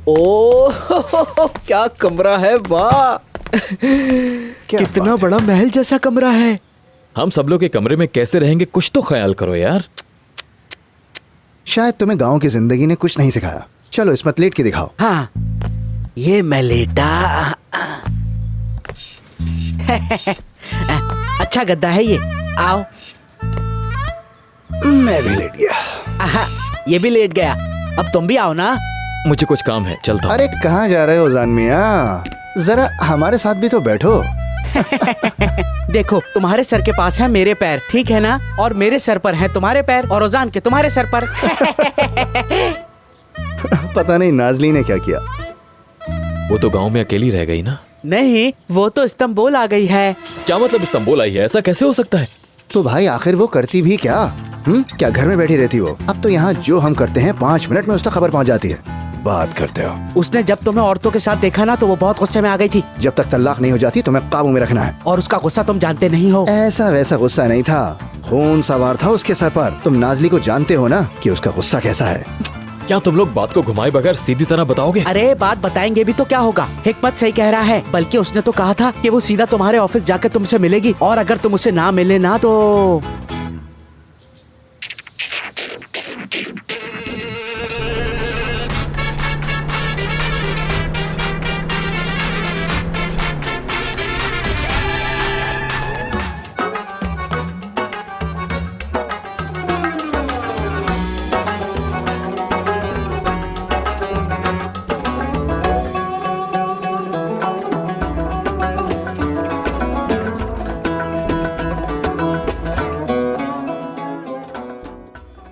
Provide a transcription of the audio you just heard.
ओ क्या कमरा है, वाह कितना बड़ा महल जैसा कमरा है। हम सब लोग के कमरे में कैसे रहेंगे, कुछ तो ख्याल करो यार। शायद तुम्हें गांव की जिंदगी ने कुछ नहीं सिखाया। चलो इसमें लेट के दिखाओ। हाँ, ये मैं लेटा। अच्छा गद्दा है ये, आओ। मैं भी लेट गया। आहा, ये भी लेट गया। अब तुम भी आओ ना। मुझे कुछ काम है, चलता हूँ। अरे कहाँ जा रहे हो जान मियाँ, जरा हमारे साथ भी तो बैठो। देखो, तुम्हारे सर के पास है मेरे पैर, ठीक है ना, और मेरे सर पर है तुम्हारे पैर, और ओजान के तुम्हारे सर पर। पता नहीं नाजली ने क्या किया। वो तो गांव में अकेली रह गई ना। नहीं, वो तो इस्तांबुल आ गई है। क्या मतलब इस्तांबुल आई है, ऐसा कैसे हो सकता है? तो भाई आखिर वो करती भी क्या? क्या घर में बैठी रहती हो? अब तो यहाँ जो हम करते हैं 5 मिनट में उसका खबर पहुँच जाती है। बात करते हो। उसने जब तुम्हें औरतों के साथ देखा ना तो वो बहुत गुस्से में आ गई थी। जब तक तलाक नहीं हो जाती तुम्हें काबू में रखना है। और उसका गुस्सा तुम जानते नहीं हो। ऐसा वैसा गुस्सा नहीं था, खून सवार था उसके सर पर। तुम नाजली को जानते हो ना कि उसका गुस्सा कैसा है। क्या तुम लोग बात को घुमाए बगैर सीधी तरह बताओगे? अरे बात बताएंगे भी तो क्या होगा, हिकमत सही कह रहा है। बल्कि उसने तो कहा था कि वो सीधा तुम्हारे ऑफिस जाकर तुमसे मिलेगी, और अगर तुम उससे ना मिले ना तो